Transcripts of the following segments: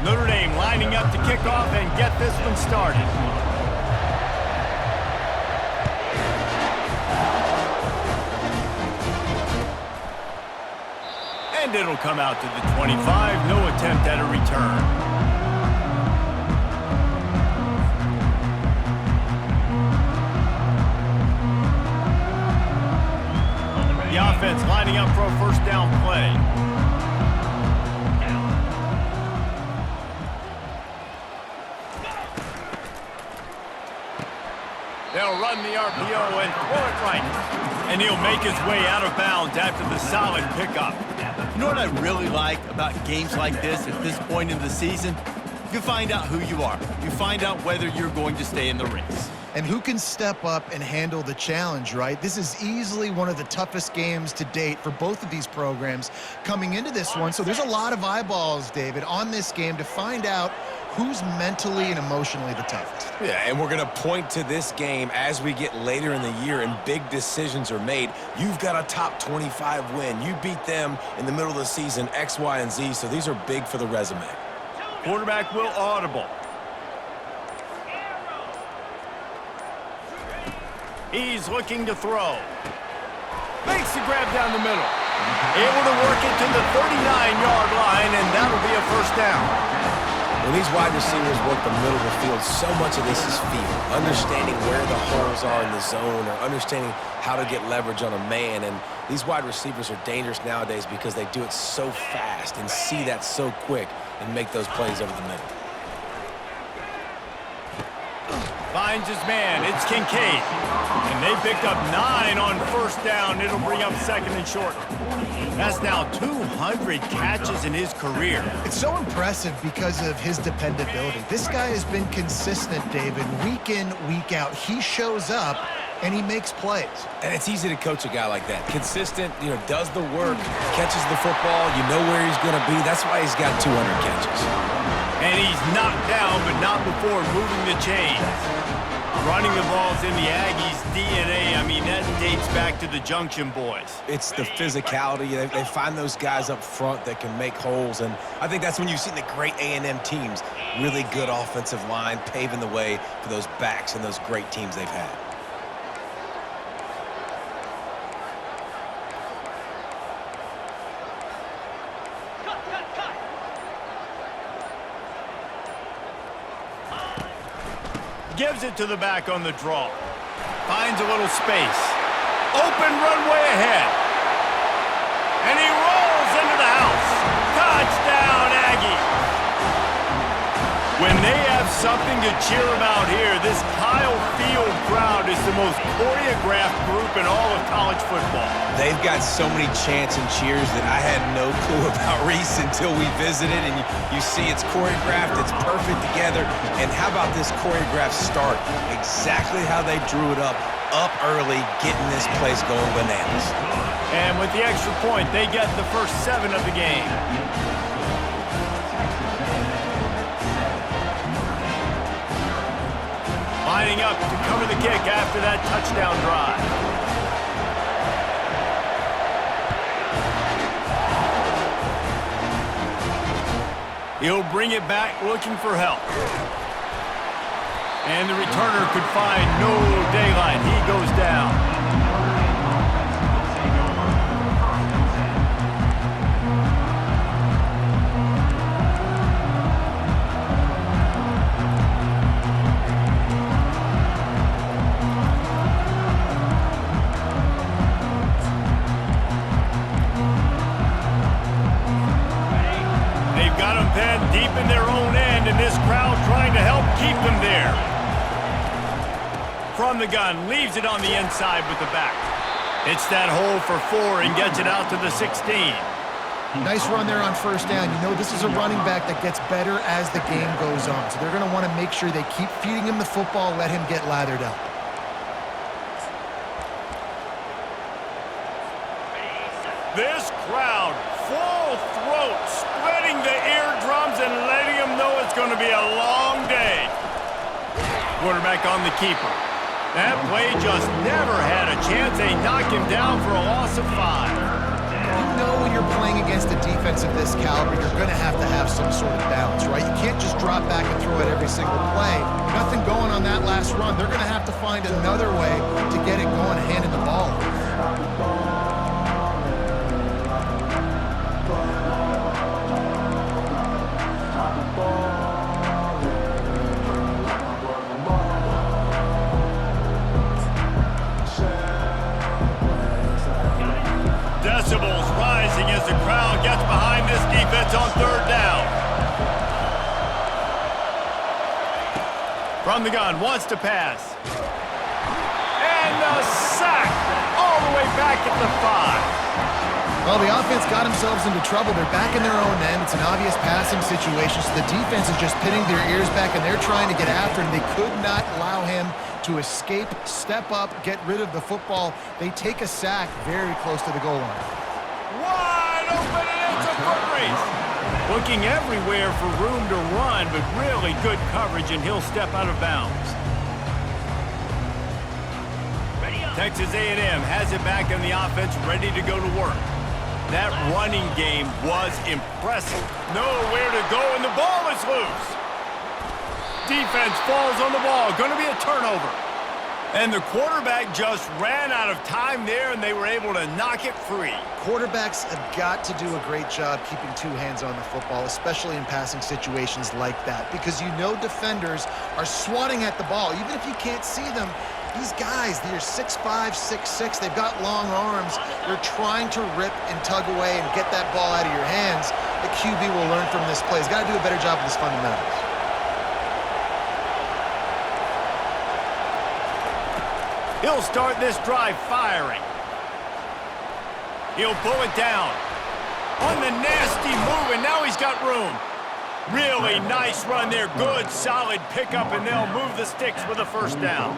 Notre Dame lining up to kick off and get this one started. And it'll come out to the 25. No attempt at a return. The offense lining up for a first down play. They'll run the RPO and throw it right. And he'll make his way out of bounds after the solid pickup. You know what I really like about games like this at this point in the season? You find out who you are. You find out whether you're going to stay in the race. And who can step up and handle the challenge, right? This is easily one of the toughest games to date for both of these programs coming into this one. So there's a lot of eyeballs, David, on this game to find out who's mentally and emotionally the toughest. Yeah, and we're going to point to this game as we get later in the year and big decisions are made. You've got a top 25 win. You beat them in the middle of the season, X, Y, and Z, so these are big for the resume. Quarterback will audible. He's looking to throw. Makes the grab down the middle. Able to work it to the 39-yard line, and that'll be a first down. When these wide receivers work the middle of the field, so much of this is feel. Understanding where the holes are in the zone or understanding how to get leverage on a man. And these wide receivers are dangerous nowadays because they do it so fast and see that so quick and make those plays over the middle. Finds his man. It's Kincaid. And they picked up 9 on first down. It'll bring up second and short. That's now 200 catches in his career. It's so impressive because of his dependability. This guy has been consistent, David, week in, week out. He shows up and he makes plays. And it's easy to coach a guy like that. Consistent, does the work, catches the football, you know where he's going to be. That's why he's got 200 catches. And he's knocked down, but not before moving the chains. Running the ball's in the Aggies' DNA. I mean, that dates back to the Junction Boys. It's the physicality. They find those guys up front that can make holes, and I think that's when you've seen the great A&M teams. Really good offensive line, paving the way for those backs and those great teams they've had. Gives it to the back on the draw. Finds a little space. Open runway ahead. And he rolls into the house. Touchdown, Aggie. When they have something to cheer about here, this Kyle Field crowd is the most choreographed group in all of college football. They've got so many chants and cheers that I had no clue about Reese until we visited, and you see it's choreographed, it's perfect together. And how about this choreographed start? Exactly how they drew it up early, getting this place going bananas. And with the extra point, they get the first 7 of the game. Lining up to cover the kick after that touchdown drive. He'll bring it back looking for help. And the returner could find no daylight. He goes down. Deep in their own end, and this crowd trying to help keep them there. From the gun, leaves it on the inside with the back. It's that hole for 4 and gets it out to the 16. Nice run there on first down. You know, this is a running back that gets better as the game goes on. So they're going to want to make sure they keep feeding him the football, let him get lathered up. This crowd, full throat, splitting the eardrums and letting them know it's going to be a long day. Quarterback on the keeper. That play just never had a chance. They knock him down for a loss of 5. You know when you're playing against a defense of this caliber, you're going to have some sort of balance, right? You drop back and throw it every single play. Nothing going on that last run. They're going to have to find another way to get it going, handing the ball. Decibels rising as the crowd gets behind this defense on third down. From the gun, wants to pass. And the sack all the way back at the 5. Well, the offense got themselves into trouble. They're back in their own end. It's an obvious passing situation, so the defense is just pinning their ears back, and they're trying to get after him. They could not allow him to escape, step up, get rid of the football. They take a sack very close to the goal line. Wide open, and it's a foot race. Looking everywhere for room to run, but really good coverage, and he'll step out of bounds. Texas A&M has it back in the offense, ready to go to work. That running game was impressive. Nowhere to go, and the ball is loose. Defense falls on the ball. Going to be a turnover. And the quarterback just ran out of time there, and they were able to knock it free. Quarterbacks have got to do a great job keeping two hands on the football, especially in passing situations like that, because you know defenders are swatting at the ball. Even if you can't see them, these guys, they're 6'5", 6'6", they've got long arms. They're trying to rip and tug away and get that ball out of your hands. The QB will learn from this play. He's got to do a better job with his fundamentals. He'll start this drive firing. He'll pull it down. On the nasty move, and now he's got room. Really nice run there. Good, solid pickup, and they'll move the sticks with a first down.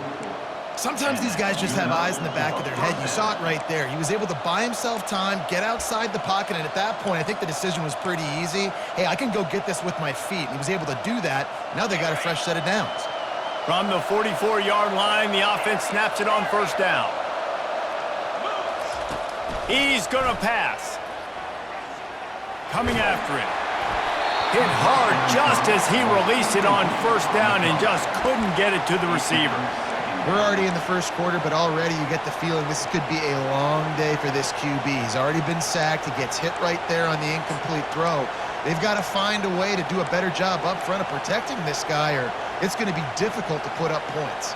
Sometimes these guys just have eyes in the back of their head. You saw it right there. He was able to buy himself time, get outside the pocket, and at that point, I think the decision was pretty easy. Hey, I can go get this with my feet. And he was able to do that. Now they got a fresh set of downs. From the 44-yard line, the offense snaps it on first down. He's going to pass. Coming after it. Hit hard just as he released it on first down and just couldn't get it to the receiver. We're already in the first quarter, but already you get the feeling this could be a long day for this QB. He's already been sacked. He gets hit right there on the incomplete throw. They've got to find a way to do a better job up front of protecting this guy, or it's going to be difficult to put up points.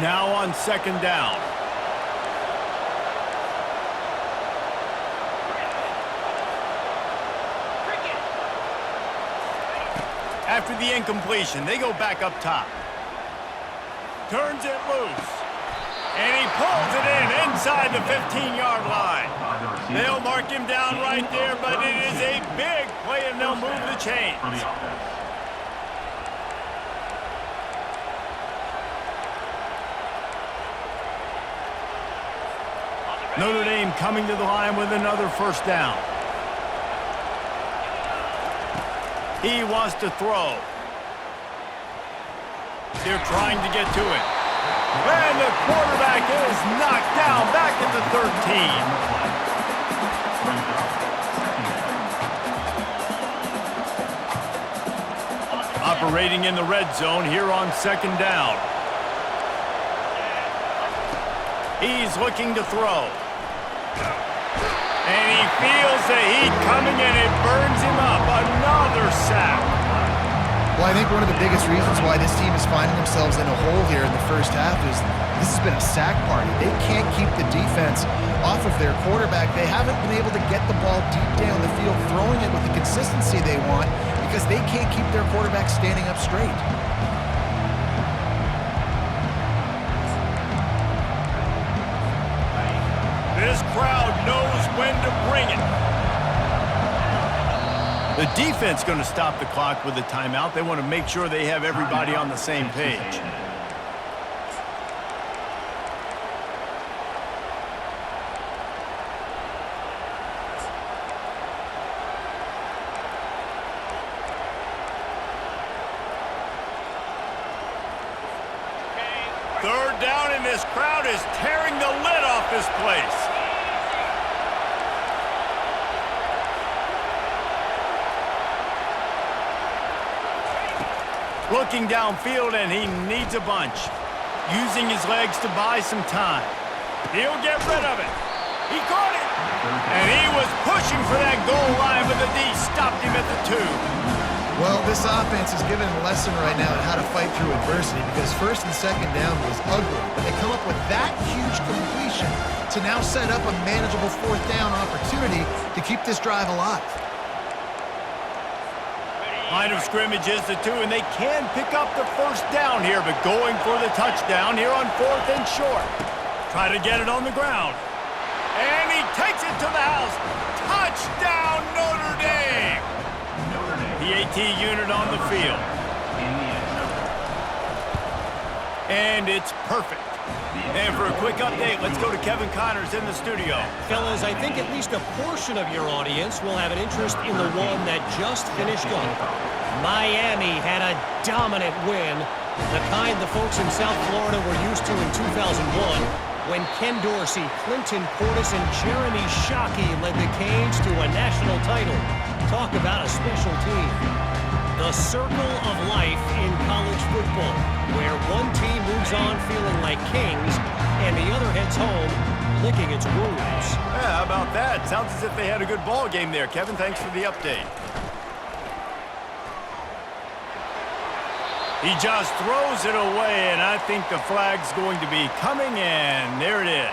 Now on second down. After the incompletion, they go back up top. Turns it loose. And he pulls it in inside the 15-yard line. They'll mark him down right there, but it is a big play, and they'll move the chains. Notre Dame coming to the line with another first down. He wants to throw. They're trying to get to it. And the quarterback is knocked down back at the 13. Operating in the red zone here on second down. He's looking to throw. And he feels the heat coming, and it burns him up. Another sack. Well, I think one of the biggest reasons why this team is finding themselves in a hole here in the first half is this has been a sack party. They can't keep the defense off of their quarterback. They haven't been able to get the ball deep down the field, throwing it with the consistency they want, because they can't keep their quarterback standing up straight. This crowd knows when to bring it. The defense going to stop the clock with a timeout. They want to make sure they have everybody on the same page. Third down, and this crowd is tearing the lid off this place. Looking downfield, and he needs a bunch. Using his legs to buy some time. He'll get rid of it. He caught it. And he was pushing for that goal line, but the D stopped him at the 2. Well, this offense is giving a lesson right now on how to fight through adversity because first and second down was ugly, but they come up with that huge completion to now set up a manageable fourth down opportunity to keep this drive alive. Line of scrimmage is the 2, and they can pick up the first down here, but going for the touchdown here on 4th and short. Try to get it on the ground. And he takes it to the house. Touchdown, Notre Dame! PAT unit on the field. And it's perfect. And for a quick update, let's go to Kevin Connors in the studio. Fellas, I think at least a portion of your audience will have an interest in the one that just finished up. Miami had a dominant win, the kind the folks in South Florida were used to in 2001, when Ken Dorsey, Clinton Portis, and Jeremy Shockey led the Canes to a national title. Talk about a special team. The circle of life in college football, where one team moves on feeling like kings, and the other heads home licking its wounds. Yeah, how about that? Sounds as if they had a good ball game there. Kevin, thanks for the update. He just throws it away, and I think the flag's going to be coming in. There it is.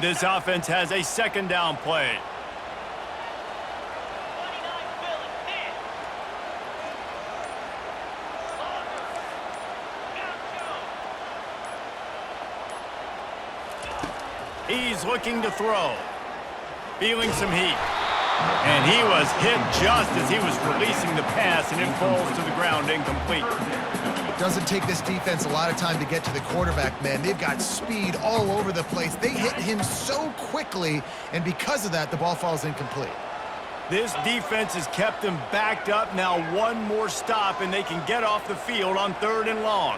This offense has a second down play. He's looking to throw. Feeling some heat. And he was hit just as he was releasing the pass, and it falls to the ground incomplete. Doesn't take this defense a lot of time to get to the quarterback, man. They've got speed all over the place. They hit him so quickly, and because of that, the ball falls incomplete. This defense has kept them backed up. Now one more stop, and they can get off the field on 3rd and long.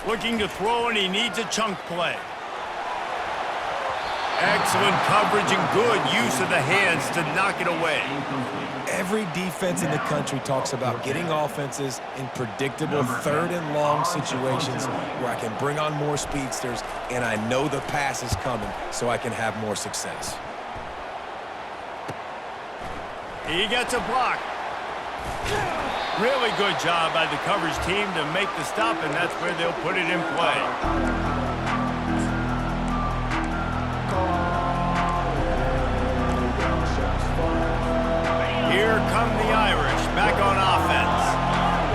Looking to throw, and he needs a chunk play. Excellent coverage and good use of the hands to knock it away. Every defense in the country talks about getting offenses in predictable 3rd and long situations where I can bring on more speedsters and I know the pass is coming so I can have more success. He gets a block. Really good job by the coverage team to make the stop, and that's where they'll put it in play. Here come the Irish, back on offense.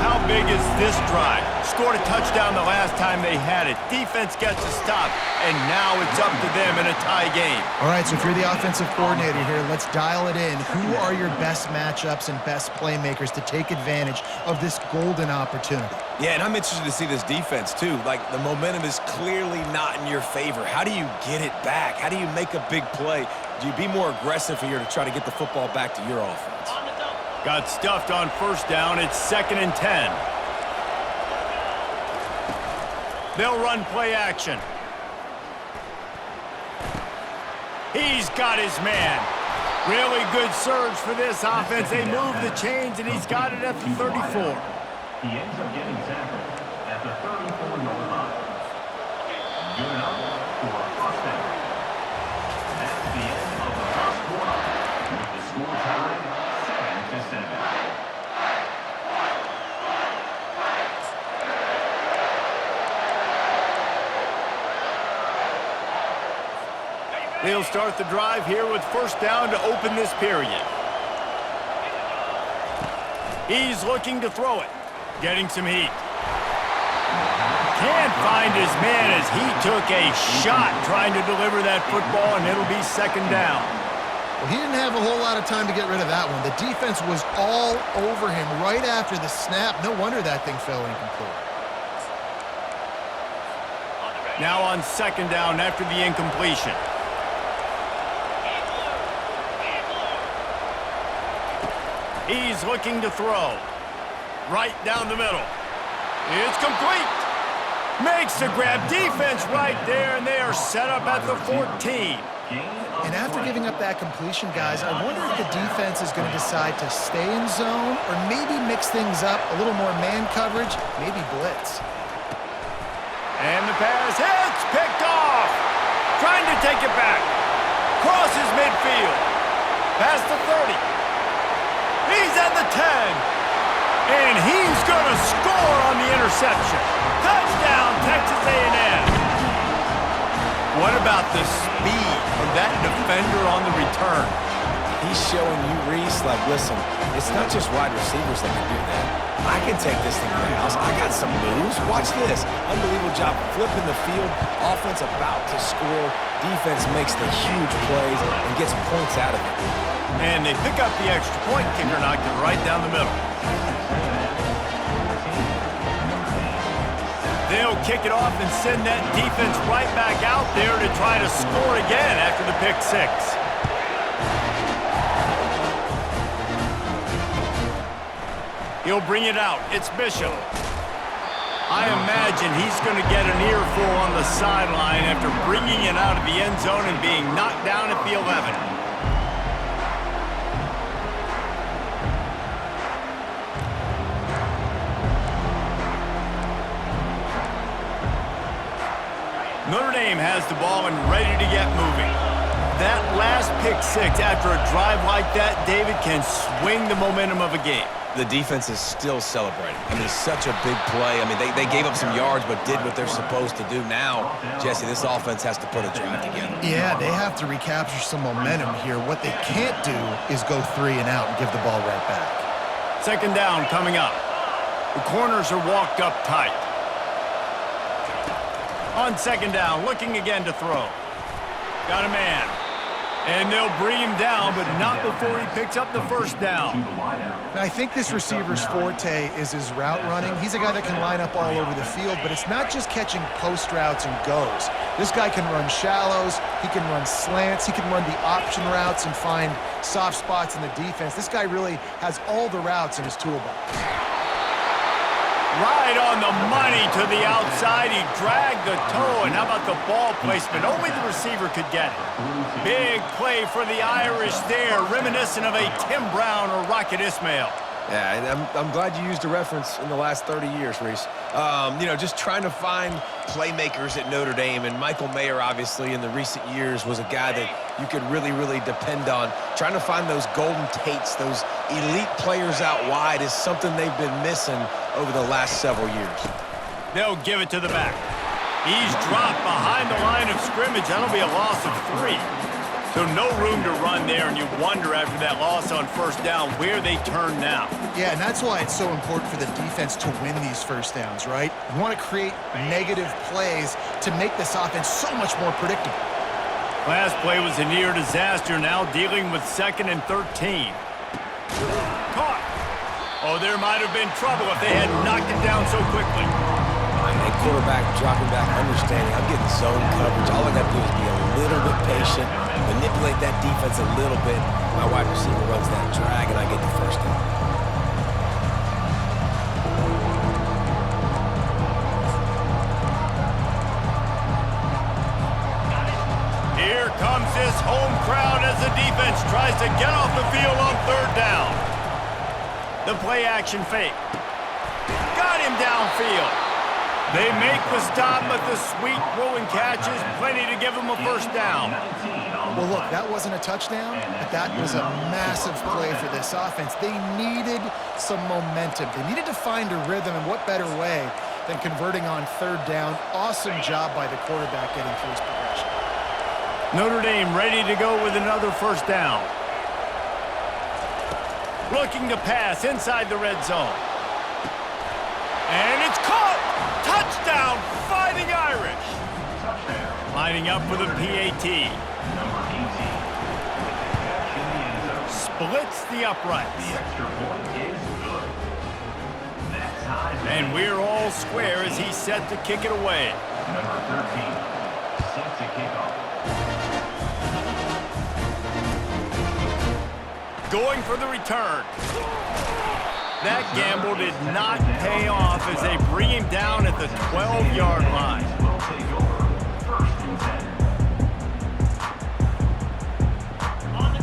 How big is this drive? Scored a touchdown the last time they had it. Defense gets a stop, and now it's up to them in a tie game. All right, so if you're the offensive coordinator here, let's dial it in. Who are your best matchups and best playmakers to take advantage of this golden opportunity? Yeah, and I'm interested to see this defense, too. Like, the momentum is clearly not in your favor. How do you get it back? How do you make a big play? Do you be more aggressive here to try to get the football back to your offense? Got stuffed on 1st down. It's 2nd and 10. They'll run play action. He's got his man. Really good surge for this offense. They move the chains, and he's got it at the 34. He ends up getting tackled at the 34-yard line. Good enough for a first down. That's the end of the first quarter, with the score tied 7-7. They'll start the drive here with 1st down to open this period. He's looking to throw it. Getting some heat. Can't find his man as he took a shot trying to deliver that football, and it'll be 2nd down. Well, he didn't have a whole lot of time to get rid of that one. The defense was all over him right after the snap. No wonder that thing fell incomplete. Now on 2nd down after the incompletion. He's looking to throw. Right down the middle. It's complete. Makes the grab. Defense right there, and they are set up at the 14. And after giving up that completion, guys, I wonder if the defense is going to decide to stay in zone or maybe mix things up, a little more man coverage, maybe blitz. And the pass hits, picked off. Trying to take it back. Crosses midfield. Past the 30. He's at the 10. And he's going to score on the interception. Touchdown, Texas A&M. What about the speed of that defender on the return? He's showing you, Reese, like, listen, it's not just wide receivers that can do that. I can take this thing to the house. I got some moves. Watch this. Unbelievable job flipping the field. Offense about to score. Defense makes the huge plays and gets points out of it. And they pick up the extra point. Kicker knocked it right down the middle. They'll kick it off and send that defense right back out there to try to score again after the pick six. He'll bring it out. It's Bishop. I imagine he's going to get an earful on the sideline after bringing it out of the end zone and being knocked down at the 11. Notre Dame has the ball and ready to get moving. That last pick six after a drive like that, David, can swing the momentum of a game. The defense is still celebrating. I mean, such a big play. I mean, they gave up some yards but did what they're supposed to do. Now, Jesse, this offense has to put a drive together. Yeah, they have to recapture some momentum here. What they can't do is go 3 and out and give the ball right back. Second down coming up. The corners are walked up tight. On second down, looking again to throw. Got a man. And they'll bring him down, but not before he picks up the first down. I think this receiver's forte is his route running. He's a guy that can line up all over the field, but it's not just catching post routes and goes. This guy can run shallows, he can run slants, he can run the option routes and find soft spots in the defense. This guy really has all the routes in his toolbox. Right on the money to the outside. He dragged the toe, and how about the ball placement? Only the receiver could get it. Big play for the Irish there, reminiscent of a Tim Brown or Rocket Ismail. Yeah, and I'm glad you used a reference in the last 30 years, Reese. You know, just trying to find playmakers at Notre Dame, and Michael Mayer, obviously, in the recent years was a guy that you could really, really depend on. Trying to find those golden Tates, those elite players out wide is something they've been missing over the last several years. They'll give it to the back. He's dropped behind the line of scrimmage. That'll be a loss of 3. So no room to run there, and you wonder after that loss on first down where they turn now. Yeah, and that's why it's so important for the defense to win these first downs, right? You want to create negative plays to make this offense so much more predictable. Last play was a near disaster, now dealing with 2nd and 13. Caught. Oh, there might have been trouble if they had knocked it down so quickly. And quarterback dropping back, understanding I'm getting zone coverage. All I got to do is be a little bit patient, manipulate that defense a little bit. My wide receiver runs that drag, and I get the first down. Here comes this home crowd as the defense tries to get off the field on third down. The play action fake. Got him downfield. They make the stop, but the sweet throwing catch is plenty to give them a first down. Well, look, that wasn't a touchdown, but that was a massive play for this offense. They needed some momentum. They needed to find a rhythm, and what better way than converting on third down. Awesome job by the quarterback getting through his progression. Notre Dame ready to go with another first down. Looking to pass inside the red zone. And it's caught! Touchdown, Fighting Irish! Lining up for the PAT. Splits the uprights. And we're all square as he's set to kick it away. Number 13, set to kick off. going for the return. That gamble did not pay off as they bring him down at the 12-yard line. Will take over. First and 10.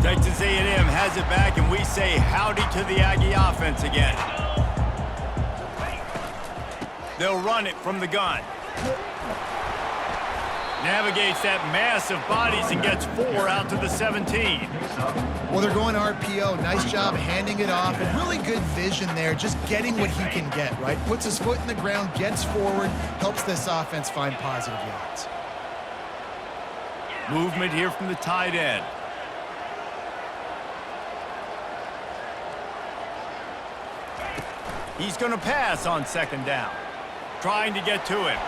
Texas A&M has it back, and we say howdy to the Aggie offense again. They'll run it from the gun. Navigates that mass of bodies and gets 4 out to the 17. Well, they're going RPO. Nice job handing it off, and really good vision there, just getting what he can get, right? Puts his foot in the ground, gets forward, helps this offense find positive yards. Movement here from the tight end. He's going to pass on second down. Trying to get to him.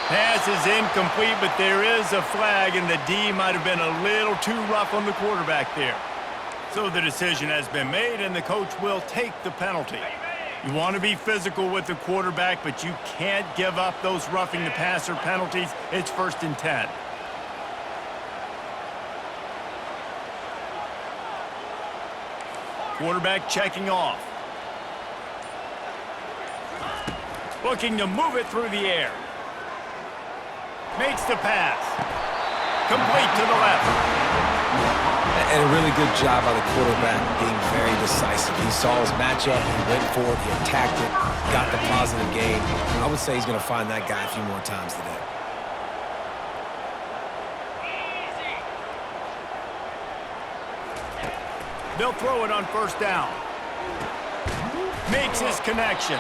Pass is incomplete, but there is a flag, and the D might have been a little too rough on the quarterback there. So the decision has been made, and the coach will take the penalty. You want to be physical with the quarterback, but you can't give up those roughing the passer penalties. It's 1st and 10. Quarterback checking off. Looking to move it through the air. Makes the pass. Complete to the left. And a really good job by the quarterback being very decisive. He saw his matchup, he went for it, he attacked it, got the positive gain. I would say he's going to find that guy a few more times today. They'll throw it on 1st down. Makes his connection.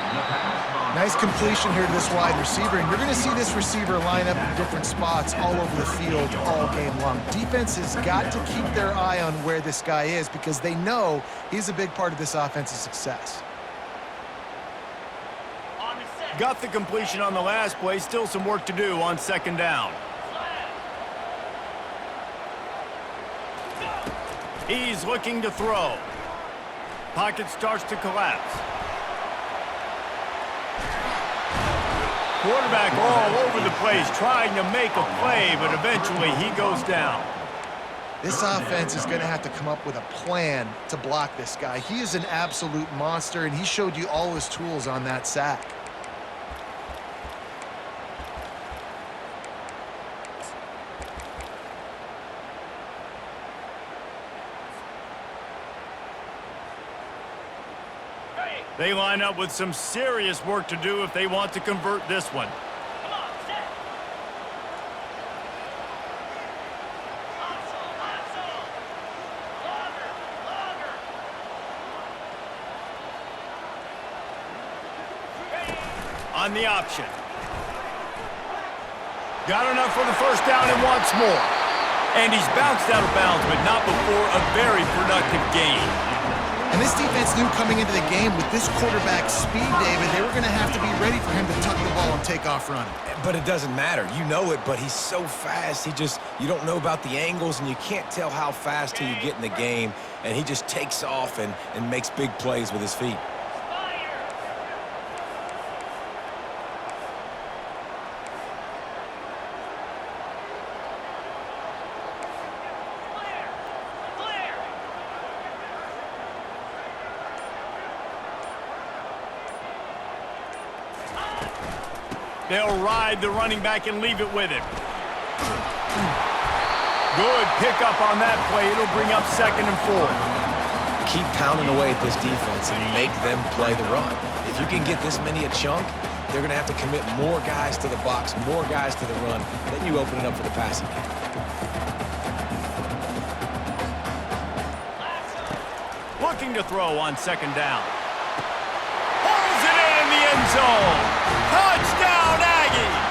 Nice completion here to this wide receiver, and you're going to see this receiver line up in different spots all over the field all game long. Defense has got to keep their eye on where this guy is because they know he's a big part of this offense's success. Got the completion on the last play. Still some work to do on 2nd down. He's looking to throw. Pocket starts to collapse. Quarterback all over the place trying to make a play, but eventually he goes down. This offense is going to have to come up with a plan to block this guy. He is an absolute monster, and he showed you all his tools on that sack. They line up with some serious work to do if they want to convert this one. On the option. Got enough for the 1st down and wants more. And he's bounced out of bounds, but not before a very productive gain. And this defense knew coming into the game with this quarterback's speed, David, they were going to have to be ready for him to tuck the ball and take off running. But it doesn't matter. You know it, but he's so fast. You don't know about the angles, and you can't tell how fast till you get in the game. And he just takes off and makes big plays with his feet. They'll ride the running back and leave it with him. Good pickup on that play. It'll bring up 2nd and 4. Keep pounding away at this defense and make them play the run. If you can get this many a chunk, they're going to have to commit more guys to the box, more guys to the run. Then you open it up for the passing game. Looking to throw on 2nd down. Pulls it in the end zone. Touchdown, Aggies!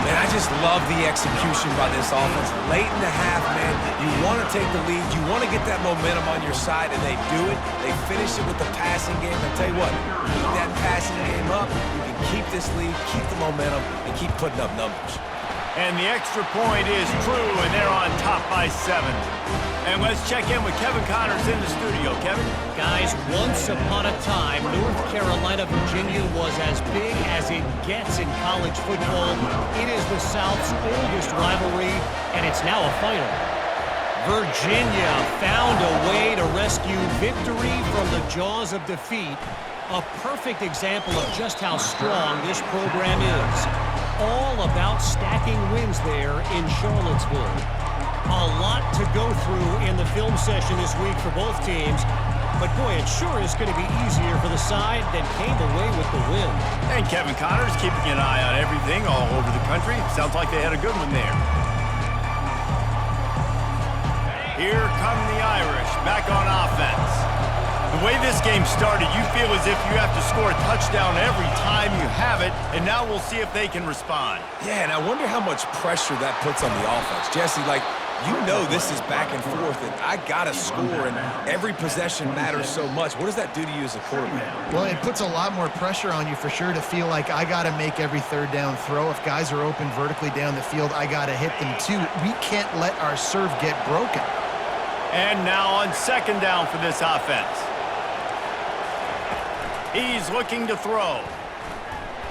Man, I just love the execution by this offense. Late in the half, man, you want to take the lead. You want to get that momentum on your side, and they do it. They finish it with the passing game. I'll tell you what, keep that passing game up. You can keep this lead, keep the momentum, and keep putting up numbers. And the extra point is true, and they're on top by 7. And let's check in with Kevin Connors in the studio. Kevin? Guys, once upon a time, North Carolina, Virginia was as big as it gets in college football. It is the South's oldest rivalry, and it's now a final. Virginia found a way to rescue victory from the jaws of defeat. A perfect example of just how strong this program is. All about stacking wins there in Charlottesville. A lot to go through in the film session this week for both teams. But boy, it sure is going to be easier for the side that came away with the win. And Kevin Connors keeping an eye on everything all over the country. Sounds like they had a good one there. Here come the Irish, back on offense. The way this game started, you feel as if you have to score a touchdown every time you have it, and now we'll see if they can respond. Yeah, and I wonder how much pressure that puts on the offense. Jesse, like, you know this is back and forth, and I got to score, and every possession matters so much. What does that do to you as a quarterback? Well, it puts a lot more pressure on you for sure to feel like I got to make every third down throw. If guys are open vertically down the field, I got to hit them too. We can't let our serve get broken. And now on second down for this offense. He's looking to throw.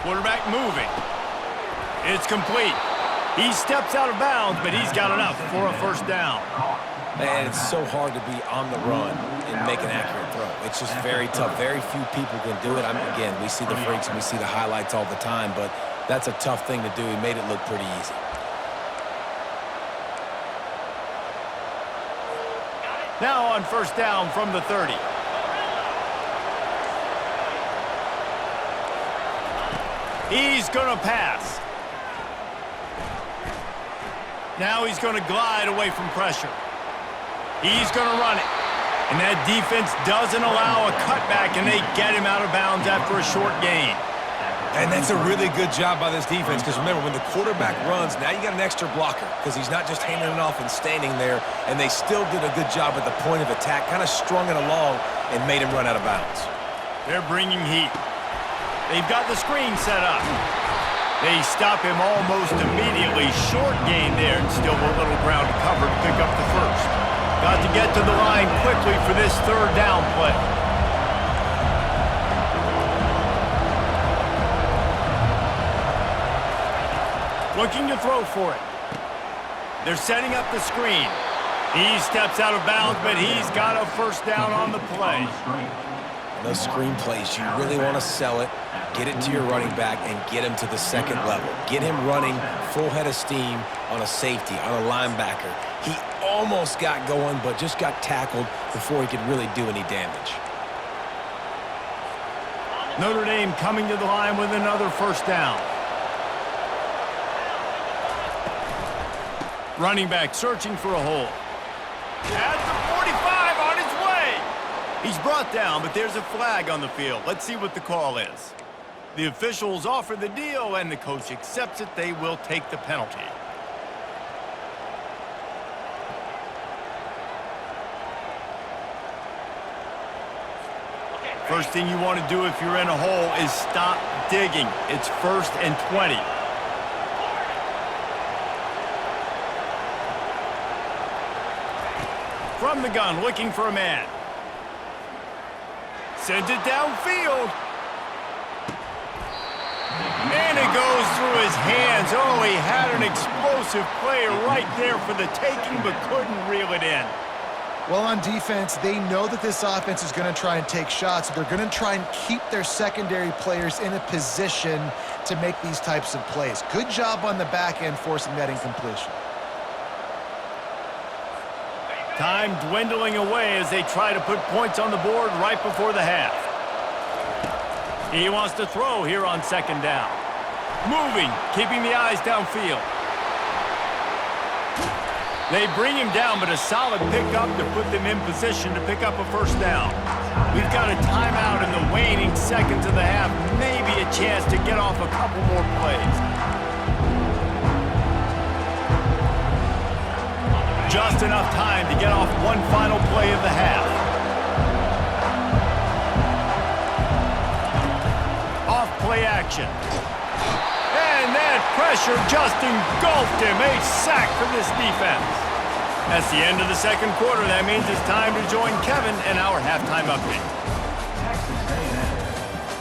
Quarterback moving. It's complete. He steps out of bounds, but he's got enough for a first down. Man, it's so hard to be on the run and make an accurate throw. It's just very tough. Very few people can do it. Again, we see the freaks and we see the highlights all the time, but that's a tough thing to do. He made it look pretty easy. Now on first down from the 30. He's going to pass. Now he's going to glide away from pressure. He's going to run it. And that defense doesn't allow a cutback, and they get him out of bounds after a short gain. And that's a really good job by this defense, because remember, when the quarterback runs, now you got an extra blocker, because he's not just handing it off and standing there, and they still did a good job at the point of attack, kind of strung it along and made him run out of bounds. They're bringing heat. They've got the screen set up. They stop him almost immediately. Short gain there, and still a little ground to cover to pick up the first. Got to get to the line quickly for this third down play. Looking to throw for it. They're setting up the screen. He steps out of bounds, but he's got a first down on the play. Those screen plays, you really want to sell it, get it to your running back, and get him to the second level. Get him running full head of steam on a safety, on a linebacker. He almost got going, but just got tackled before he could really do any damage. Notre Dame coming to the line with another first down. Running back searching for a hole. At the 45, on his way. He's brought down, but there's a flag on the field. Let's see what the call is. The officials offer the deal, and the coach accepts it. They will take the penalty. First thing you want to do if you're in a hole is stop digging. It's 1st and 20. From the gun, looking for a man. Sends it downfield. And it goes through his hands. Oh, he had an explosive play right there for the taking, but couldn't reel it in. Well, on defense, they know that this offense is going to try and take shots. So they're going to try and keep their secondary players in a position to make these types of plays. Good job on the back end forcing that incompletion. Time dwindling away as they try to put points on the board right before the half. He wants to throw here on second down. Moving, keeping the eyes downfield. They bring him down, but a solid pickup to put them in position to pick up a first down. We've got a timeout in the waning seconds of the half. Maybe a chance to get off a couple more plays. Just enough time to get off one final play of the half. Off play action. And that pressure just engulfed him. A sack for this defense. That's the end of the second quarter. That means it's time to join Kevin in our halftime update. Texas A&M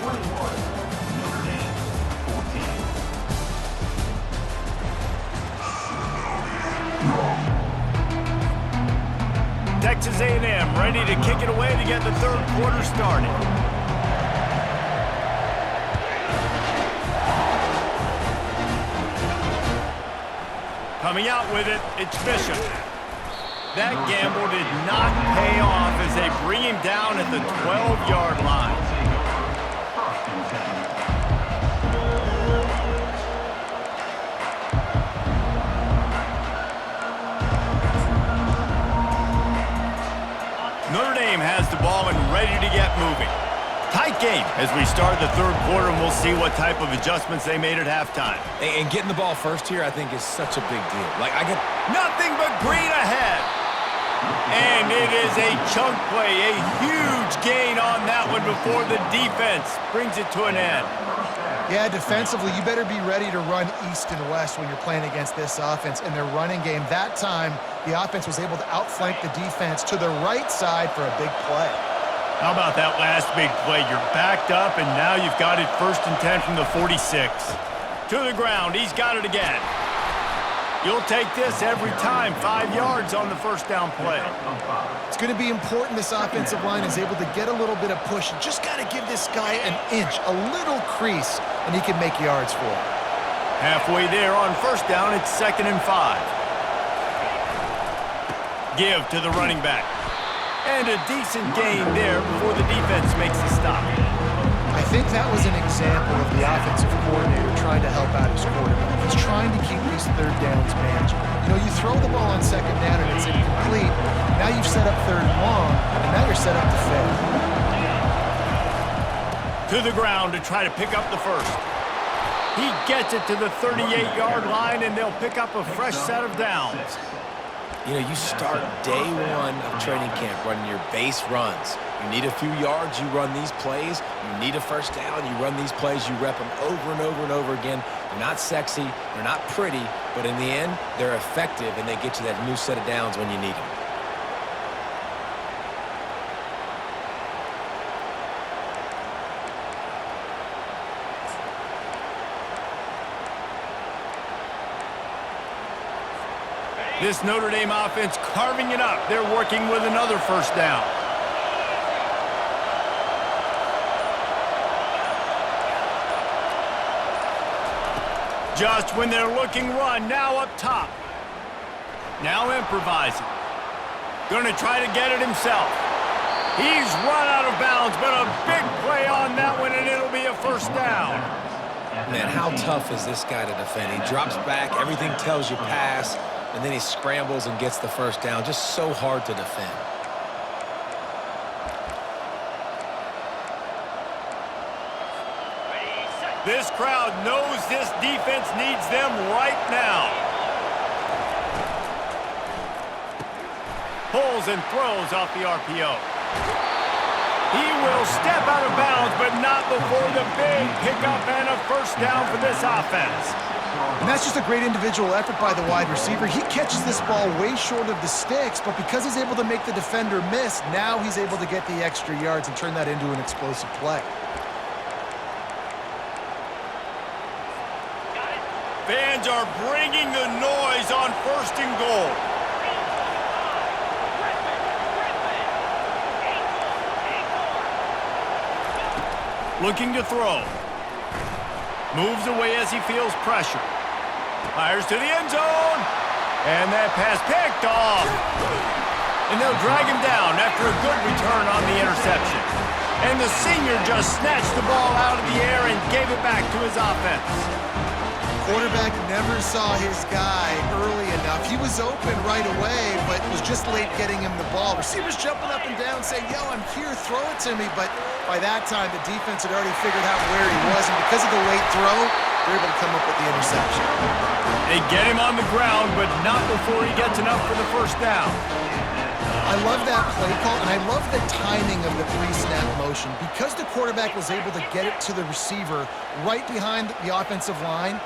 21, Notre Dame 14. Texas A&M ready to kick it away to get the third quarter started. Coming out with it, it's Bishop. That gamble did not pay off as they bring him down at the 12-yard line. Notre Dame has the ball and ready to get moving. Tight game as we start the third quarter, and we'll see what type of adjustments they made at halftime. And getting the ball first here, I think, is such a big deal. Nothing but green ahead. And it is a chunk play, a huge gain on that one before the defense brings it to an end. Yeah, defensively, you better be ready to run east and west when you're playing against this offense in their running game. That time, the offense was able to outflank the defense to the right side for a big play. How about that last big play? You're backed up, and now you've got it 1st and 10 from the 46. To the ground. He's got it again. You'll take this every time. 5 yards on the first down play. It's going to be important this offensive line is able to get a little bit of push. You just got to give this guy an inch, a little crease, and he can make yards for it. Halfway there on first down, it's 2nd and 5. Give to the running back. And a decent gain there before the defense makes the stop. I think that was an example of the offensive coordinator trying to help out his quarterback. He's trying to keep these third downs manageable. You know, you throw the ball on 2nd down and it's incomplete. Now you've set up 3rd and long, and now you're set up to fail. To the ground to try to pick up the first. He gets it to the 38-yard line, and they'll pick up a fresh set of downs. You know, you start day one of training camp running your base runs. You need a few yards, you run these plays. You need a first down, you run these plays. You rep them over and over and over again. They're not sexy, they're not pretty, but in the end, they're effective, and they get you that new set of downs when you need them. This Notre Dame offense carving it up. They're working with another first down. Just when they're looking run, now up top. Now improvising. Going to try to get it himself. He's run out of bounds, but a big play on that one, and it'll be a first down. Man, how tough is this guy to defend? He drops back, everything tells you pass, and then he scrambles and gets the first down. Just so hard to defend. This crowd knows this defense needs them right now. Pulls and throws off the RPO. He will step out of bounds, but not before the big pickup and a first down for this offense. And that's just a great individual effort by the wide receiver. He catches this ball way short of the sticks, but because he's able to make the defender miss, now he's able to get the extra yards and turn that into an explosive play. Fans are bringing the noise on 1st and goal. Looking to throw. Moves away as he feels pressure. Fires to the end zone. And that pass picked off. And they'll drag him down after a good return on the interception. And the senior just snatched the ball out of the air and gave it back to his offense. Quarterback never saw his guy early enough. He was open right away, but was just late getting him the ball. Receivers jumping up and down saying, yo, I'm here, throw it to me. But by that time, the defense had already figured out where he was, and because of the late throw, they're able to come up with the interception. They get him on the ground, but not before he gets enough for the first down. I love that play call, and I love the timing of the pre-snap motion. Because the quarterback was able to get it to the receiver right behind the offensive line,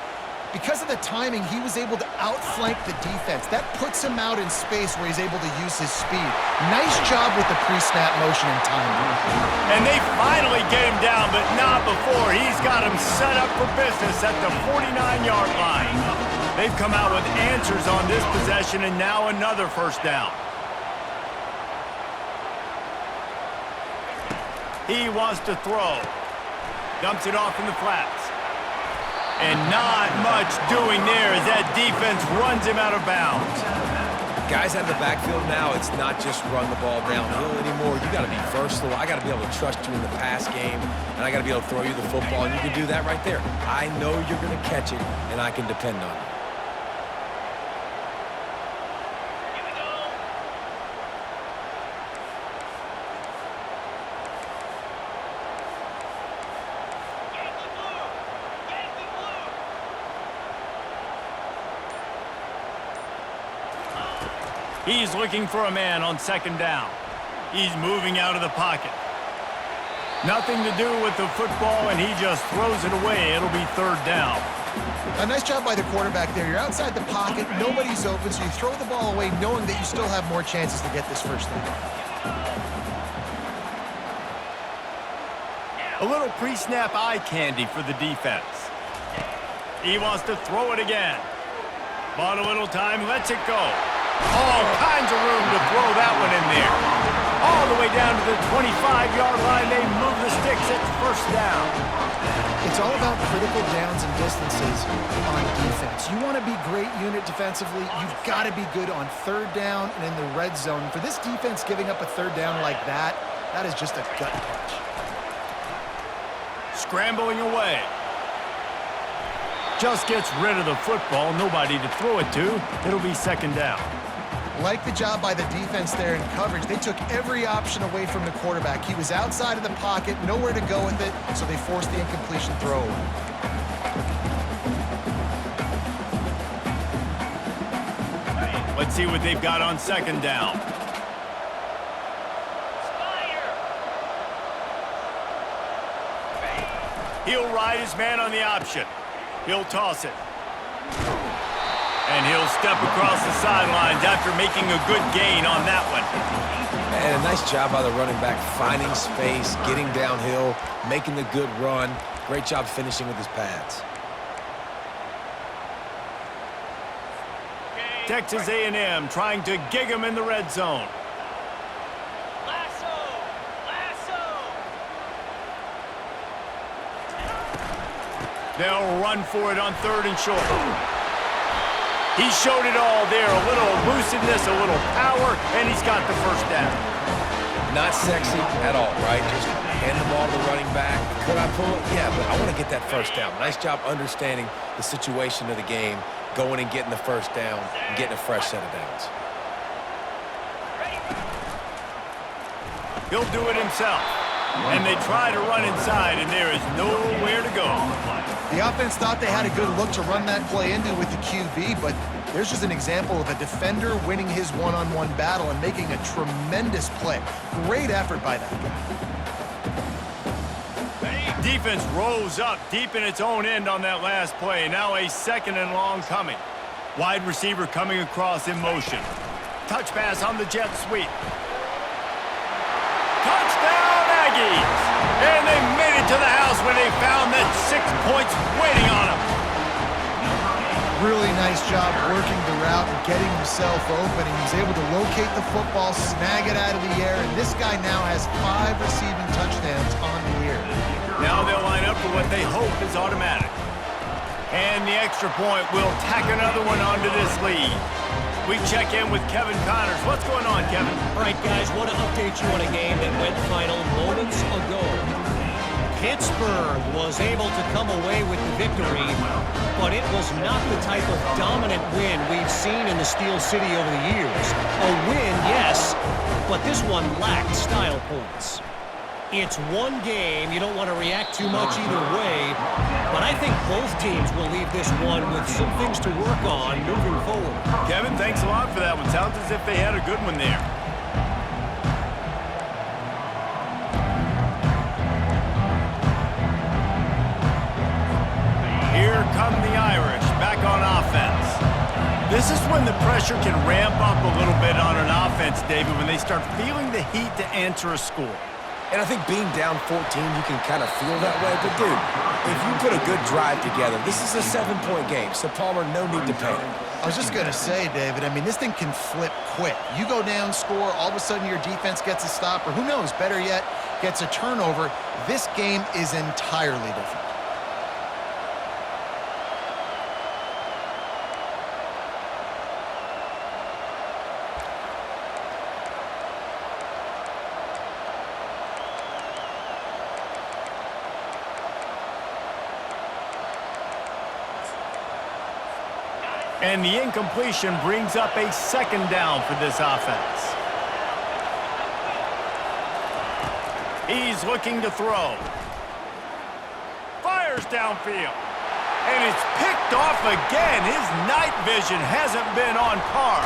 because of the timing, he was able to outflank the defense. That puts him out in space where he's able to use his speed. Nice job with the pre-snap motion and timing. And they finally get him down, but not before. He's got him set up for business at the 49-yard line. They've come out with answers on this possession, and now another first down. He wants to throw. Dumps it off in the flats. And not much doing there as that defense runs him out of bounds. Guys out of the backfield now, it's not just run the ball downhill anymore. You got to be versatile. I got to be able to trust you in the pass game, and I got to be able to throw you the football, and you can do that right there. I know you're going to catch it, and I can depend on you. He's looking for a man on second down. He's moving out of the pocket. Nothing to do with the football, and he just throws it away. It'll be third down. A nice job by the quarterback there. You're outside the pocket. Nobody's open, so you throw the ball away knowing that you still have more chances to get this first down. A little pre-snap eye candy for the defense. He wants to throw it again. Bought a little time, lets it go. All kinds of room to throw that one in there. All the way down to the 25-yard line. They move the sticks. It's first down. It's all about critical downs and distances on defense. You want to be great unit defensively, you've got to be good on third down and in the red zone. For this defense giving up a third down like that, that is just a gut punch. Scrambling away. Just gets rid of the football. Nobody to throw it to. It'll be second down. Like the job by the defense there in coverage. They took every option away from the quarterback. He was outside of the pocket, nowhere to go with it, so they forced the incompletion throw. Let's see what they've got on second down. He'll ride his man on the option. He'll toss it. And he'll step across the sidelines after making a good gain on that one. And a nice job by the running back, finding space, getting downhill, making the good run. Great job finishing with his pads. Texas A&M trying to gig him in the red zone. They'll run for it on third and short. He showed it all there. A little elusiveness, a little power, and he's got the first down. Not sexy at all, right? Just hand the ball to the running back. Could I pull it? Yeah, but I want to get that first down. Nice job understanding the situation of the game, going and getting the first down and getting a fresh set of downs. He'll do it himself. And they try to run inside, and there is nowhere to go. The offense thought they had a good look to run that play into with the QB, but there's just an example of a defender winning his one-on-one battle and making a tremendous play. Great effort by that guy. Defense rose up deep in its own end on that last play. Now a second and long coming. Wide receiver coming across in motion. Touch pass on the jet sweep. Touchdown Aggies! And they made it to the house when they found that 6 points waiting on them. Really nice job working the route and getting himself open. And he's able to locate the football, snag it out of the air, and this guy now has 5 receiving touchdowns on the year. Now they'll line up for what they hope is automatic. And the extra point will tack another one onto this lead. We check in with Kevin Connors. What's going on, Kevin? All right, guys, want to update you on a game that went final moments ago. Pittsburgh was able to come away with the victory, but it was not the type of dominant win we've seen in the Steel City over the years. A win, yes, but this one lacked style points. It's one game. You don't want to react too much either way, but I think both teams will leave this one with some things to work on moving forward. Kevin, thanks a lot for that one. Sounds as if they had a good one there. Here come the Irish back on offense. This is when the pressure can ramp up a little bit on an offense, David, when they start feeling the heat to answer a score. And I think being down 14, you can kind of feel that way. But, dude, if you put a good drive together, this is a 7-point game, so Palmer, no need to panic. I was just going to say, David, I mean, this thing can flip quick. You go down, score, all of a sudden your defense gets a stop, or who knows, better yet, gets a turnover, this game is entirely different. And the incompletion brings up a second down for this offense. He's looking to throw. Fires downfield. And it's picked off again. His night vision hasn't been on par.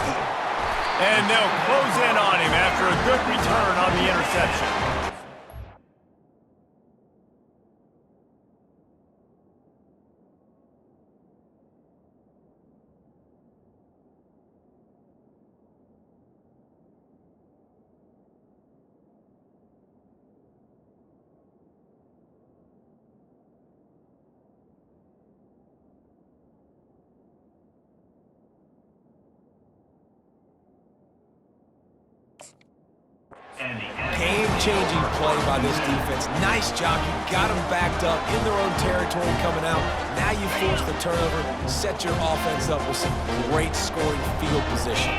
And they'll close in on him after a good return on the interception. Game-changing play by this defense. Nice job. You got them backed up in their own territory coming out. Now you force the turnover, set your offense up with some great scoring field position.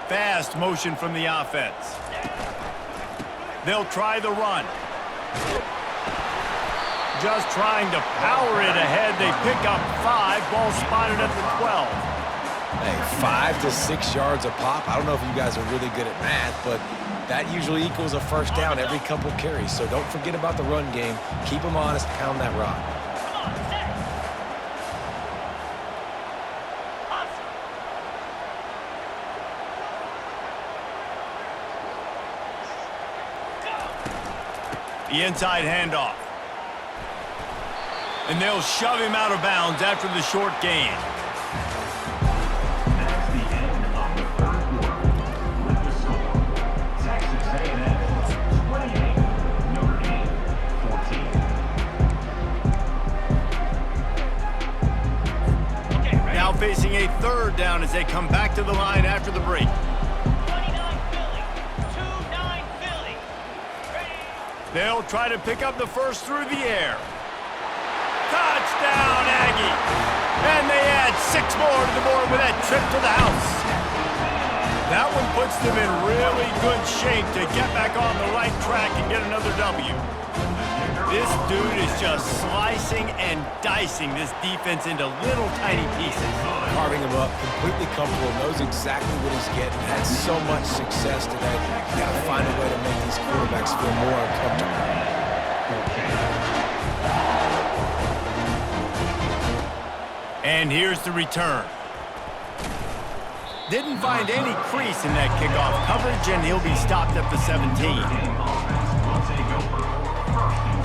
Fast motion from the offense. They'll try the run. Just trying to power it ahead. They pick up 5. Ball spotted at the 12. Hey, 5 to 6 yards a pop. I don't know if you guys are really good at math, but that usually equals a first down every couple carries. So don't forget about the run game. Keep them honest, pound that rock. The inside handoff. And they'll shove him out of bounds after the short gain. That's the end of the third quarter. With the score, Texas A&M 28, Notre Dame 14. Now facing a third down as they come back to the line after the break. 29 Philly. 2-9 Philly. Ready. They'll try to pick up the first through the air. Touchdown, Aggie! And they add 6 more to the board with that trip to the house. That one puts them in really good shape to get back on the right track and get another W. This dude is just slicing and dicing this defense into little tiny pieces. Carving him up, completely comfortable, knows exactly what he's getting, had so much success today. You got to find a way to make these quarterbacks feel more uncomfortable. And here's the return. Didn't find any crease in that kickoff coverage, and he'll be stopped at the 17. Notre Dame offense will take over. 1st and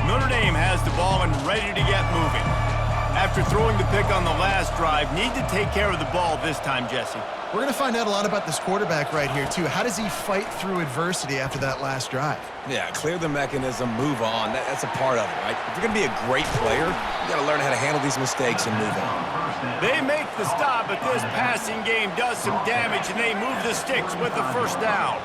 10. Notre Dame has the ball and ready to get moving. After throwing the pick on the last drive, need to take care of the ball this time, Jesse. We're going to find out a lot about this quarterback right here, too. How does he fight through adversity after that last drive? Yeah, clear the mechanism, move on. That's a part of it, right? If you're going to be a great player, you got to learn how to handle these mistakes and move on. They make the stop, but this passing game does some damage, and they move the sticks with the first down.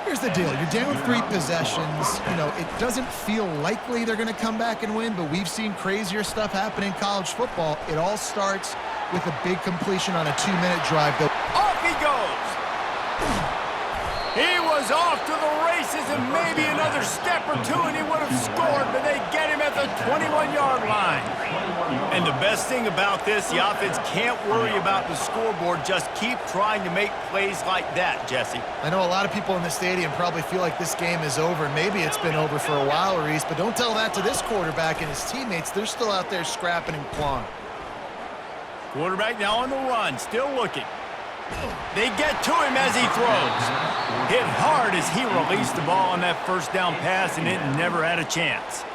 Here's the deal. You're down 3 possessions. You know, it doesn't feel likely they're going to come back and win, but we've seen crazier stuff happen in college football. It all starts with a big completion on a 2-minute drive. Off he goes. He was off to the races, and maybe another step or two, and he would have scored, but they get him at the 21-yard line. And the best thing about this, the offense can't worry about the scoreboard. Just keep trying to make plays like that, Jesse. I know a lot of people in the stadium probably feel like this game is over. Maybe it's been over for a while, Reese, but don't tell that to this quarterback and his teammates. They're still out there scrapping and clawing. Quarterback now on the run, still looking. They get to him as he throws. Hit hard as he released the ball on that first down pass, and it never had a chance.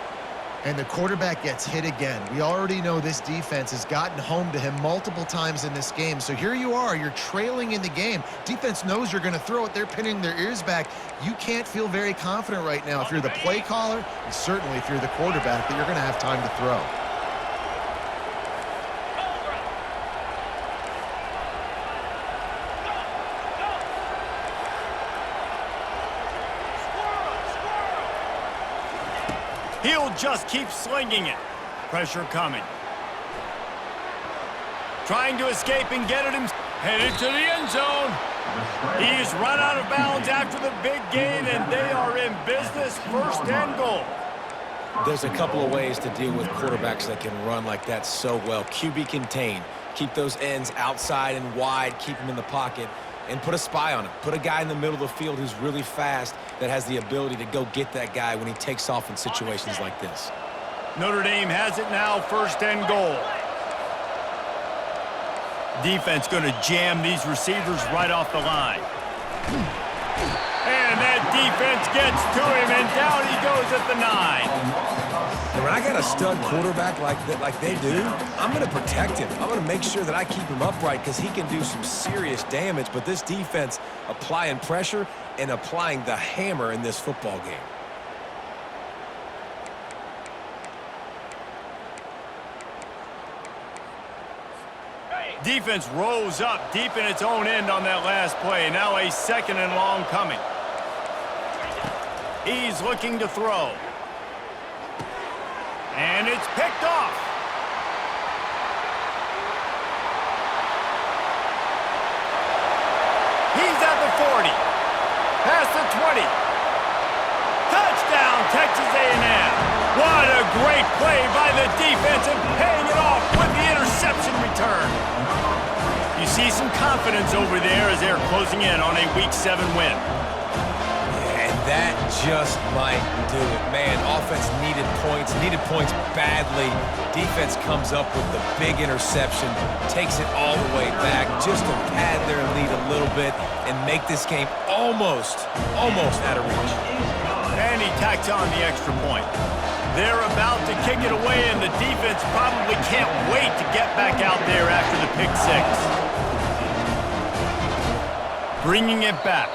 And the quarterback gets hit again. We already know this defense has gotten home to him multiple times in this game. So here you are, you're trailing in the game. Defense knows you're going to throw it. They're pinning their ears back. You can't feel very confident right now if you're the play caller, and certainly if you're the quarterback, that you're going to have time to throw. He'll just keep slinging it. Pressure coming. Trying to escape and get it himself. Headed to the end zone. He's run out of bounds after the big gain, and they are in business. First and goal. There's a couple of ways to deal with quarterbacks that can run like that so well. QB contain. Keep those ends outside and wide. Keep them in the pocket. And put a spy on him. Put a guy in the middle of the field who's really fast that has the ability to go get that guy when he takes off in situations like this. Notre Dame has it now, first and goal. Defense going to jam these receivers right off the line. And that defense gets to him, and down he goes at the 9. And when I got a stud quarterback like they do, I'm going to protect him. I'm going to make sure that I keep him upright because he can do some serious damage. But this defense applying pressure and applying the hammer in this football game. Defense rose up deep in its own end on that last play. Now a second and long coming. He's looking to throw. And it's picked off. He's at the 40. Past the 20. Touchdown, Texas A&M. What a great play by the defense and paying it off with the interception return. You see some confidence over there as they're closing in on a Week 7 win. And that just might do it. Man, offense needed points badly. Defense comes up with the big interception, takes it all the way back just to pad their lead a little bit and make this game almost out of reach. And he tacks on the extra point. They're about to kick it away, and the defense probably can't wait to get back out there after the pick 6. Bringing it back.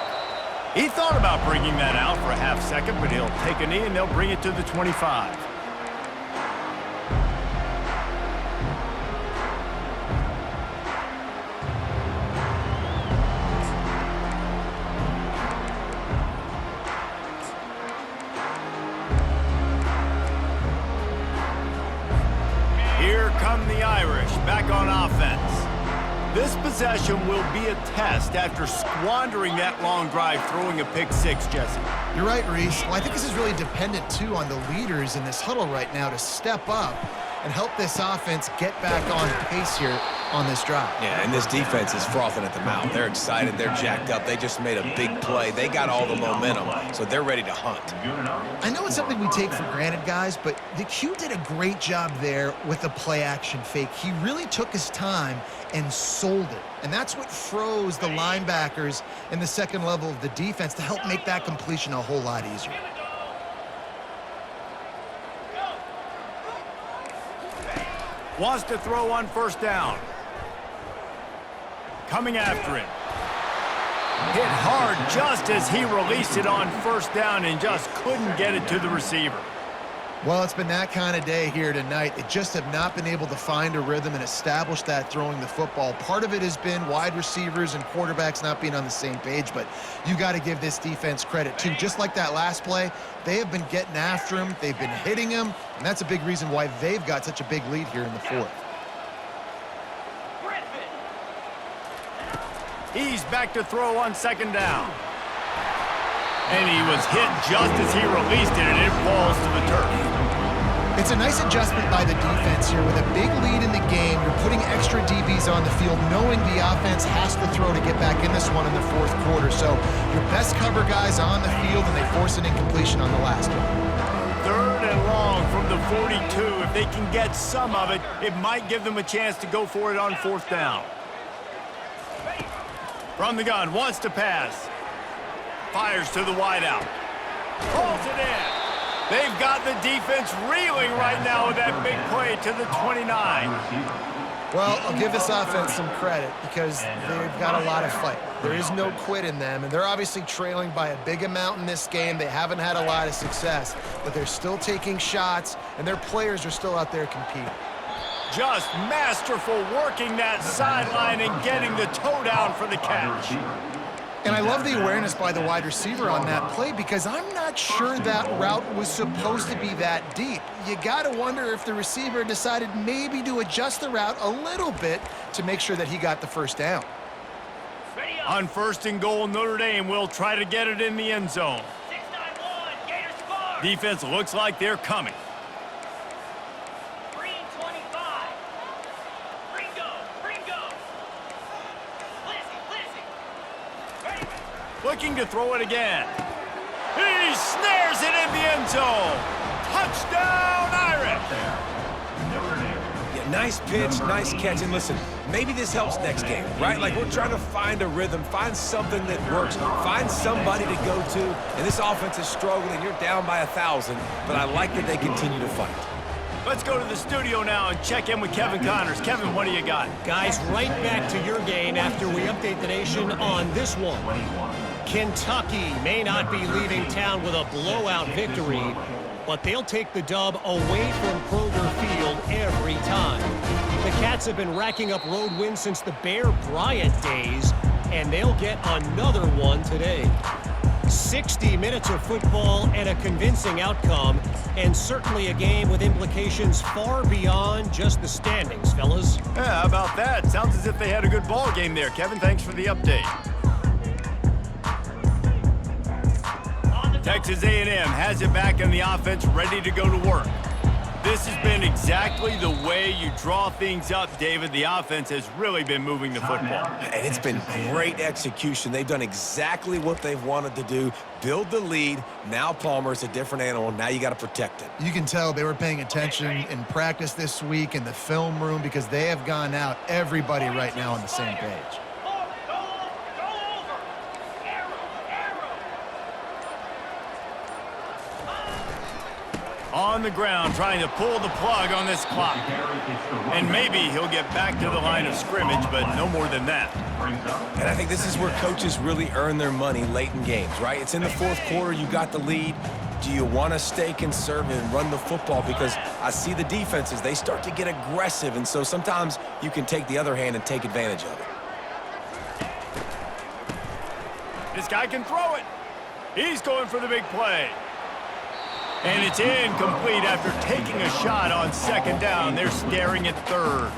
He thought about bringing that out for a half second, but he'll take a knee and they'll bring it to the 25. Here come the Irish back on offense. This possession will be a test after squandering that long drive throwing a pick 6, Jesse. You're right, Reese. Well, I think this is really dependent, too, on the leaders in this huddle right now to step up and help this offense get back on pace here on this drive. Yeah, and this defense is frothing at the mouth. They're excited. They're jacked up. They just made a big play. They got all the momentum, so they're ready to hunt. I know it's something we take for granted, guys, but the Q did a great job there with the play-action fake. He really took his time and sold it. And that's what froze the linebackers in the second level of the defense to help make that completion a whole lot easier. Wants to throw on first down. Coming after him. Hit hard just as he released it on first down and just couldn't get it to the receiver. Well, it's been that kind of day here tonight. They just have not been able to find a rhythm and establish that throwing the football. Part of it has been wide receivers and quarterbacks not being on the same page, but you got to give this defense credit, too. Just like that last play, they have been getting after him. They've been hitting him, and that's a big reason why they've got such a big lead here in the fourth. He's back to throw on second down. And he was hit just as he released it, and it falls to the turf. It's a nice adjustment by the defense here. With a big lead in the game, you're putting extra DBs on the field, knowing the offense has to throw to get back in this one in the fourth quarter. So your best cover guys on the field, and they force an incompletion on the last one. Third and long from the 42. If they can get some of it, it might give them a chance to go for it on fourth down. From the gun, wants to pass. Fires to the wideout. Pulls it in. They've got the defense reeling right now with that big play to the 29. Well, I'll give this offense some credit because they've got a lot of fight. There is no quit in them, and they're obviously trailing by a big amount in this game. They haven't had a lot of success, but they're still taking shots, and their players are still out there competing. Just masterful working that sideline and getting the toe down for the catch. And I love the awareness by the wide receiver on that play because I'm not sure that route was supposed to be that deep. You got to wonder if the receiver decided maybe to adjust the route a little bit to make sure that he got the first down. Ready up. On 1st and goal, Notre Dame will try to get it in the end zone. 6-9-1. Gators score. Defense looks like they're coming. Green 25. Ringo. Lizzie. Ready. Looking to throw it again. He snares it in the end zone. Touchdown, Irish. Notre Dame. Yeah, nice pitch, nice catch. And listen, maybe this helps next game, right? Like we're trying to find a rhythm, find something that works, find somebody to go to. And this offense is struggling. You're down by 1,000, but I like that they continue to fight. Let's go to the studio now and check in with Kevin Connors. Kevin, what do you got? Guys, right back to your game after we update the nation on this one. Kentucky may not be leaving town with a blowout victory, but they'll take the dub away from Kroger Field every time. The Cats have been racking up road wins since the Bear Bryant days, and they'll get another one today. 60 minutes of football and a convincing outcome, and certainly a game with implications far beyond just the standings, fellas. Yeah, how about that? Sounds as if they had a good ball game there. Kevin, thanks for the update. Texas A&M has it back in the offense, ready to go to work. This has been exactly the way you draw things up, David. The offense has really been moving the football. And it's been great execution. They've done exactly what they've wanted to do. Build the lead. Now Palmer's a different animal. Now you got to protect it. You can tell they were paying attention in practice this week in the film room because they have gone out, everybody right now on the same page. Go over. Arrow. On the ground, trying to pull the plug on this clock. And maybe he'll get back to the line of scrimmage, but no more than that. And I think this is where coaches really earn their money late in games, right? It's in the fourth quarter. You got the lead. Do you want to stay conservative and run the football? Because I see the defenses, they start to get aggressive, and so sometimes you can take the other hand and take advantage of it. This guy can throw it. He's going for the big play. And it's incomplete after taking a shot on 2nd down. They're staring at 3rd.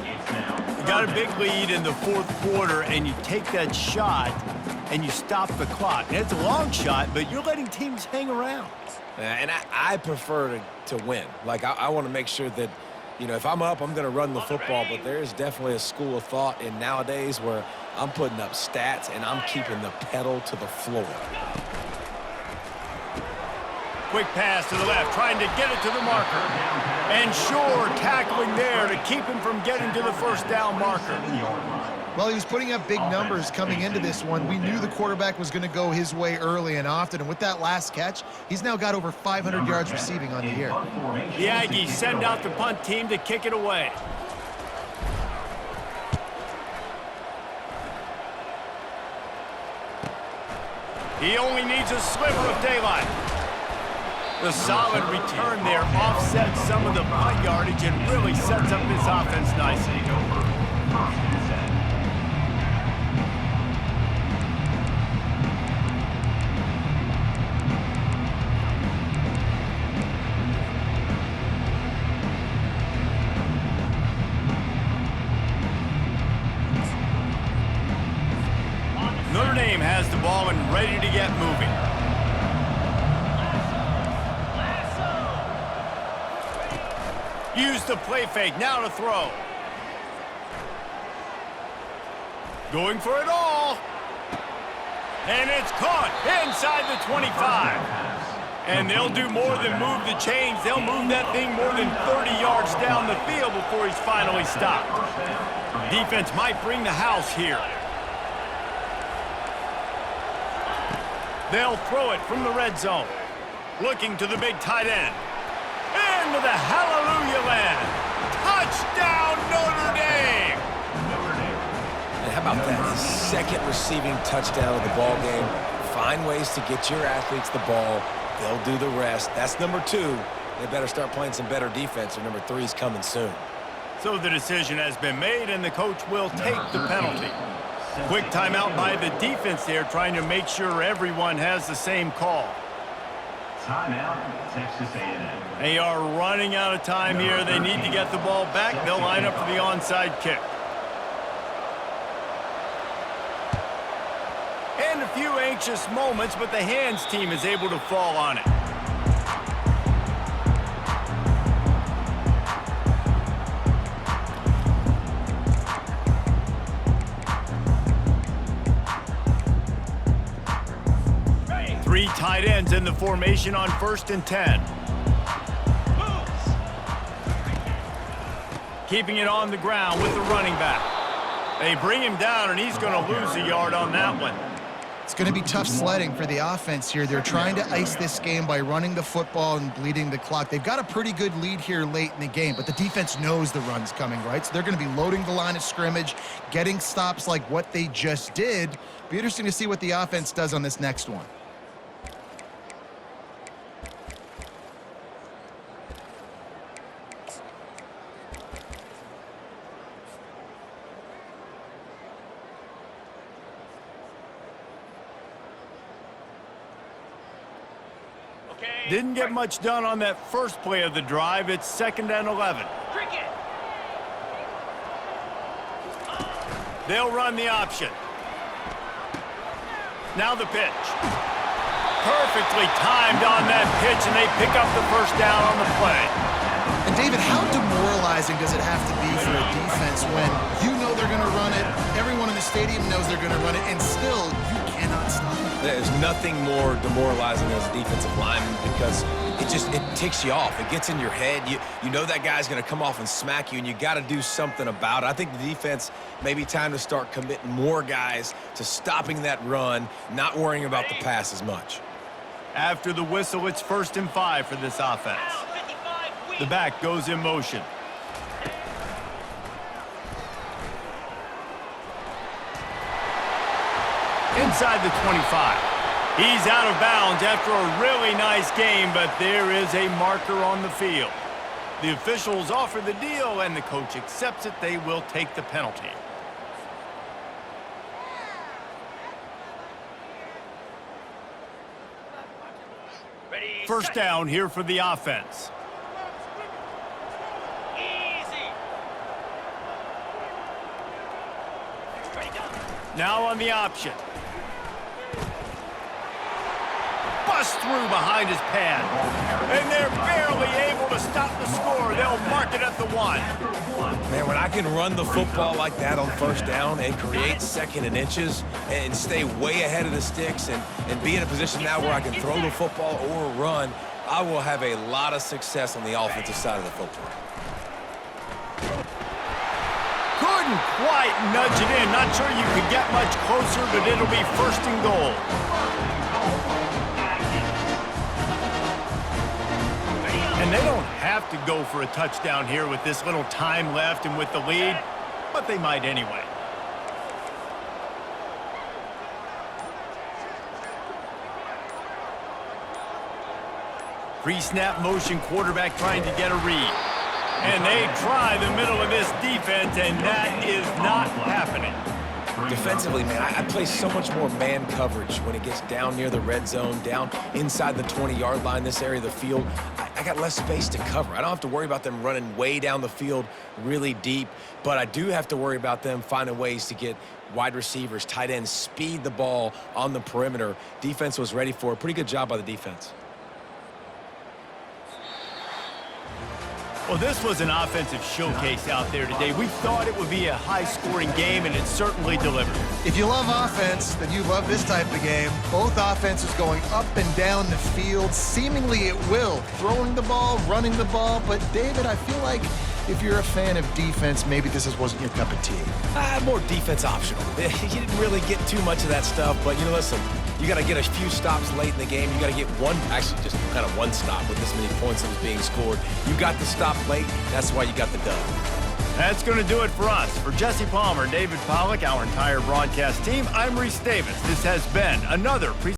You got a big lead in the 4th quarter, and you take that shot, and you stop the clock. And it's a long shot, but you're letting teams hang around. And I prefer to win. Like, I want to make sure that, you know, if I'm up, I'm going to run the football. But there is definitely a school of thought in nowadays where I'm putting up stats, and I'm keeping the pedal to the floor. Quick pass to the left, trying to get it to the marker. And Shore tackling there to keep him from getting to the 1st down marker. Well, he was putting up big numbers coming into this one. We knew the quarterback was going to go his way early and often, and with that last catch, he's now got over 500 yards receiving on the year. The Aggies send out the punt team to kick it away. He only needs a sliver of daylight. The solid return there offsets some of the punt yardage and really sets up this offense nicely. Notre Dame has the ball and ready to get moving. Use the play fake, now to throw. Going for it all. And it's caught inside the 25. And they'll do more than move the chains. They'll move that thing more than 30 yards down the field before he's finally stopped. Defense might bring the house here. They'll throw it from the red zone. Looking to the big tight end. Into the hallelujah land. Touchdown, Notre Dame! And how about that? His 2nd receiving touchdown of the ball game. Find ways to get your athletes the ball. They'll do the rest. That's number 2. They better start playing some better defense, or number 3 is coming soon. So the decision has been made, and the coach will take the penalty. Quick timeout by the defense there, trying to make sure everyone has the same call. Timeout, Texas A&M. They are running out of time here. They need to get the ball back. They'll line up for the onside kick. And a few anxious moments, but the hands team is able to fall on it. Three tight ends in the formation on 1st and 10. Keeping it on the ground with the running back. They bring him down, and he's going to lose a yard on that one. It's going to be tough sledding for the offense here. They're trying to ice this game by running the football and bleeding the clock. They've got a pretty good lead here late in the game, but the defense knows the run's coming, right? So they're going to be loading the line of scrimmage, getting stops like what they just did. Be interesting to see what the offense does on this next one. Didn't get much done on that first play of the drive. It's 2nd and 11. Cricket. They'll run the option. Now the pitch. Perfectly timed on that pitch, and they pick up the first down on the play. And David, how demoralizing does it have to be for a defense when you know they're going to run it, everyone in the stadium knows they're going to run it, and still you cannot stop it? There's nothing more demoralizing as a defensive lineman because it ticks you off. It gets in your head. You know that guy's going to come off and smack you, and you got to do something about it. I think the defense may be time to start committing more guys to stopping that run, not worrying about the pass as much. After the whistle, it's 1st and 5 for this offense. The back goes in motion. Inside the 25. He's out of bounds after a really nice game, but there is a marker on the field. The officials offer the deal, and the coach accepts it. They will take the penalty. First down here for the offense. Easy. Ready, go. Now on the option. Bust through behind his pad. And they're barely able to stop the score. They'll mark it at the 1. Man, when I can run the football like that on first down and create 2nd and inches and stay way ahead of the sticks and be in a position now where I can throw the football or run, I will have a lot of success on the offensive side of the football. Couldn't quite nudge it in. Not sure you could get much closer, but it'll be 1st and goal. And they don't have to go for a touchdown here with this little time left and with the lead, but they might anyway. Pre-snap motion, quarterback trying to get a read. And they try the middle of this defense, and that is not happening. Defensively, man, I play so much more man coverage when it gets down near the red zone, down inside the 20-yard line, this area of the field. I got less space to cover. I don't have to worry about them running way down the field really deep, but I do have to worry about them finding ways to get wide receivers, tight ends, speed the ball on the perimeter. Defense was ready for it. Pretty good job by the defense. Well, this was an offensive showcase out there today. We thought it would be a high-scoring game, and it certainly delivered. If you love offense, then you love this type of game. Both offenses going up and down the field, seemingly at will, throwing the ball, running the ball. But, David, I feel like if you're a fan of defense, maybe this wasn't your cup of tea. More defense optional. You didn't really get too much of that stuff, but, you know, listen, you got to get a few stops late in the game. You got to get actually just kind of one stop with this many points that was being scored. You got the stop late. That's why you got the dub. That's going to do it for us. For Jesse Palmer, David Pollack, our entire broadcast team, I'm Reese Davis. This has been another presentation.